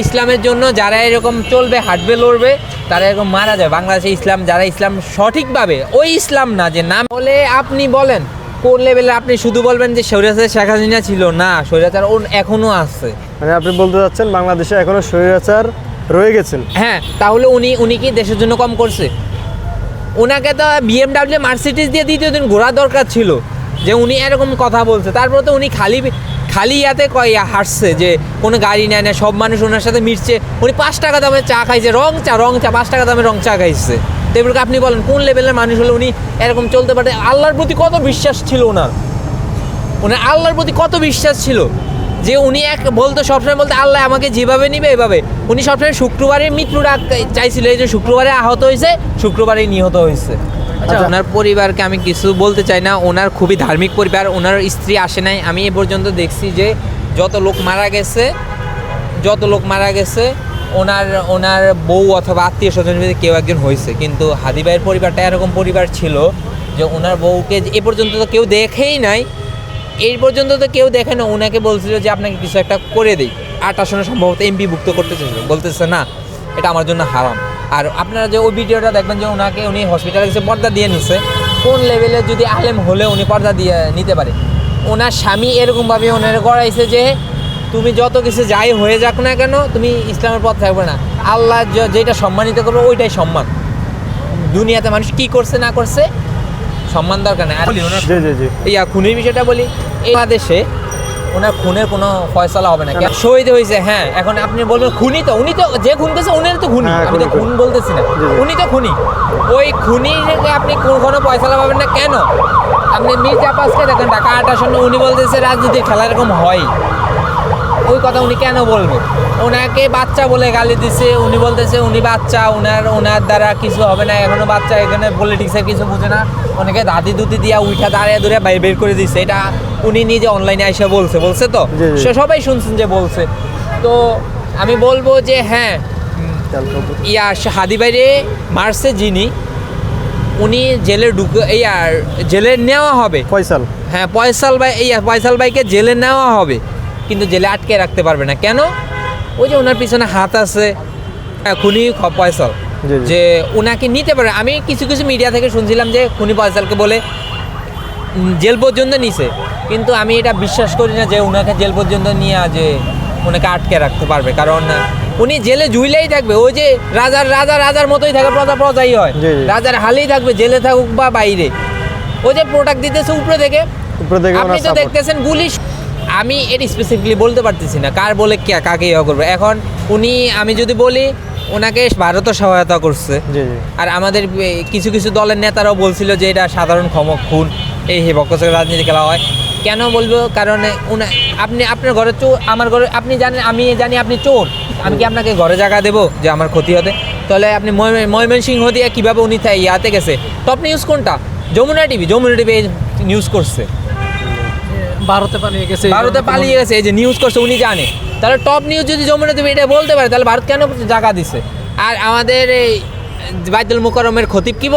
ইসলামের জন্য যারা এরকম চলবে, হাঁটবে, লড়বে, তারা এরকম মারা যায়। বাংলাদেশে ইসলাম যারা ইসলাম সঠিকভাবে, ওই ইসলাম না যে নাম বলে আপনি বলেন কোন লেভেলে, আপনি শুধু বলবেন যে স্বৈরাচার শেখ হাসিনা ছিল না, স্বৈরাচার এখনো আছে। মানে আপনি বলতে চাচ্ছেন বাংলাদেশে এখনো স্বৈরাচার রয়ে গেছেন? হ্যাঁ, তাহলে উনি কি দেশের জন্য কম করছে? ওনাকে তো BMW মার্সিডিজ দিয়ে দ্বিতীয় দিন ঘোরা দরকার ছিল, যে উনি এরকম কথা বলছে। তারপরে তো উনি খালি ইয়াতে হাসছে যে কোনো গাড়ি নেয় না, সব মানুষ ওনার সাথে মিশছে। উনি 5 টাকা দামে চা খাইছে, রং চা 5 টাকা দামে রং চা খাইছে। তো এবার আপনি বলেন কোন লেভেলের মানুষ হলে উনি এরকম চলতে পারে? আল্লাহর প্রতি কত বিশ্বাস ছিল ওনার আল্লাহর প্রতি কত বিশ্বাস ছিল যে উনি সবসময় বলতে আল্লাহ আমাকে যেভাবে নিবে এভাবে। উনি সবসময় শুক্রবারে মৃত্যু ডাক চাইছিল, এই যে শুক্রবারে আহত হয়েছে, শুক্রবারে নিহত হয়েছে। আচ্ছা, ওনার পরিবারকে আমি কিছু বলতে চাই না, ওনার খুবই ধার্মিক পরিবার, ওনার স্ত্রী আসে নাই। আমি এ পর্যন্ত দেখছি যে যত লোক মারা গেছে ওনার বউ অথবা আত্মীয় স্বজন কেউ একজন হয়েছে। কিন্তু হাদি ভাইয়ের পরিবারটা এরকম পরিবার ছিল যে ওনার বউকে এ পর্যন্ত তো কেউ দেখেই নাই, এই পর্যন্ত তো কেউ দেখে না। ওনাকে বলছিল যে আপনাকে কিছু একটা করে দিই, 8 আসনে সম্ভবত এমপি ভুক্ত করতে চাইছিল, বলতেছে না এটা আমার জন্য হারাম। আর আপনারা যে ওই ভিডিওটা দেখবেন যে উনি হসপিটালে গেছে, পর্দা দিয়ে নিছে। কোন লেভেলে যদি আলেম হলে উনি পর্দা দিয়ে নিতে পারে? ওনার স্বামী এরকমভাবে ওনার গড়াইছে যে তুমি যত কিছু যাই হয়ে যাক না কেন, তুমি ইসলামের পথ থাকবে না। আল্লাহ যেটা সম্মানিত করবে ওইটাই সম্মান। দুনিয়াতে মানুষ কি করছে না করছে সম্মান দরকার নেই। আর খুনের বিষয়টা বলি, এই দেশে ওনার খুনের কোনো ফয়সালা হবে না, শহীদ হয়েছে। হ্যাঁ, এখন আপনি বলবেন খুনি তো, উনি তো যে খুন করেছে উনি তো খুনি, আমি তো খুন বলতেছি না, উনি তো খুনি। ওই খুনি আপনি কোনো ফয়সালা পাবেন না কেন? আপনি মির্জা আব্বাসকে দেখেন, ঢাকা 8 আসনে, উনি বলতেছে রাজনীতির খেলা এরকম হয়, ওই কথা উনি কেন বলবে? ওনাকে বাচ্চা বলে গালি দিছে, উনি বলতেছে উনি বাচ্চা, ওনার দ্বারা কিছু হবে না, এখনো বাচ্চা, এখানে পলিটিক্সের কিছু বুঝে না। অনেকে দাদি দুদি দিয়া উঠা দাঁড়িয়ে দূরে বের করে দিচ্ছে, এটা উনি নিজে অনলাইনে এসে বলছে তো সবাই শুনছেন যে বলছে। তো আমি বলবো যে হ্যাঁ, হাদি ভাইরে মারছে যিনি, উনি জেলে নেওয়া হবে ফয়সাল। হ্যাঁ, ফয়সাল ভাইকে জেলে নেওয়া হবে, কিন্তু জেলে আটকে রাখতে পারবে না। কেন? ওই যে ওনার পিছনে হাত আছে, খুনি ফয়সাল, যে ওনাকে নিতে পারে। আমি কিছু মিডিয়া থেকে শুনছিলাম যে খুনি ফয়সালকে বলে জেল পর্যন্ত নিছে, কিন্তু আমি এটা বিশ্বাস করি না যে ওনাকে জেল পর্যন্ত নিয়ে যে ওনাকে আটকে রাখতে পারবে। কারণ উনি জেলে ঝুইলেই থাকবে, ওই যে রাজার মতোই থাকে, প্রজাই হয়, রাজার হালেই থাকবে, জেলে থাকুক বা বাইরে। ওই যে প্রোডাক্ট দিতেছে উপরে থেকে আপনি তো দেখতেছেন গুলি। আমি এটা স্পেসিফিকলি বলতে পারতেছি না কার বলে কাকে ইয়ে করবে। এখন আমি যদি বলি ওনাকে ভারতও সহায়তা করছে, আর আমাদের কিছু দলের নেতারাও বলছিল যে এটা সাধারণ খুন, এই বক্তব্য রাজনীতি খেলা হয়। কেন বলবো? কারণ আপনার ঘরে চোর, আমার ঘরে আপনি জানেন, আমি জানি আপনি চোর, আমি কি আপনাকে ঘরে জায়গা দেবো যে আমার ক্ষতি হতে? তাহলে আপনি ময়মনসিংহ দিয়ে কীভাবে উনি ইয়াতে গেছে? টপ নিউজ কোনটা? যমুনা টিভি নিউজ করছে, ভারতে পালিয়ে গেছে, এই যে নিউজ করছে, উনি জানে। তাহলে টপ নিউজ যদি যমুনা টিভি এটা বলতে পারে, তাহলে ভারত কেন জায়গা দিছে? আর আমাদের এই বাইতুল মুকাররমের খতিব কি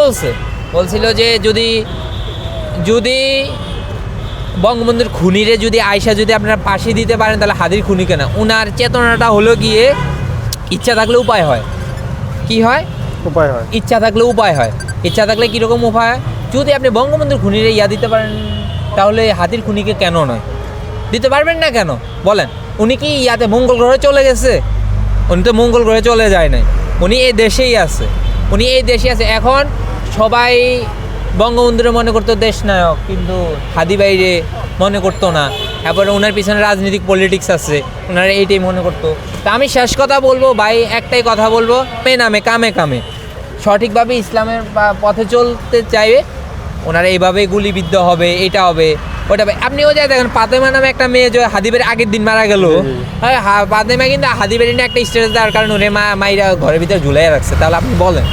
বলছিল যে যদি বঙ্গবন্ধুর খুনিরে যদি আয়সা যদি আপনারা ফাঁসি দিতে পারেন, তাহলে হাদির খুনি কেন? উনার চেতনাটা হলো গিয়ে ইচ্ছা থাকলে উপায় হয়। কি হয়? উপায় হয়। ইচ্ছা থাকলে উপায় হয়। ইচ্ছা থাকলে কীরকম উপায় হয়? যদি আপনি বঙ্গবন্ধুর খুনিরে দিতে পারেন, তাহলে হাতির খুনিকে কেন নয়? দিতে পারবেন না কেন বলেন? উনি কি মঙ্গল গ্রহে চলে গেছে? উনি তো মঙ্গল গ্রহে চলে যায় নাই, উনি এই দেশেই আছে। এখন সবাই বঙ্গবন্ধুরে মনে করতো দেশ নায়ক, কিন্তু হাদি ভাইরে মনে করতো না। এরপরে ওনার পিছনে রাজনৈতিক পলিটিক্স আছে, ওনারা এইটাই মনে করতো। তা আমি শেষ কথা বলবো ভাই, একটাই কথা বলবো, কামে সঠিকভাবে ইসলামের পথে চলতে চাইবে, ওনারা এইভাবে গুলিবিদ্ধ হবে, এটা হবে ওটা। আপনি ওই জায়গায় দেখেন ফাতেমা নামে একটা মেয়ে যে হাদিবের আগের দিন মারা গেল, ফাতেমা কিন্তু হাদিবের নিয়ে একটা স্ট্যাটাস দেওয়ার কারণে ওরে মাইরা ঘরের ভিতরে ঝুলাই রাখছে। তাহলে আপনি বলেন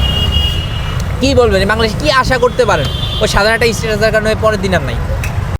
কি বলবেন? বাংলাদেশে কি আশা করতে পারেন? ওই সাধারণ একটা স্ট্যাটাস দেওয়ার কারণে পরের দিন আর নাই।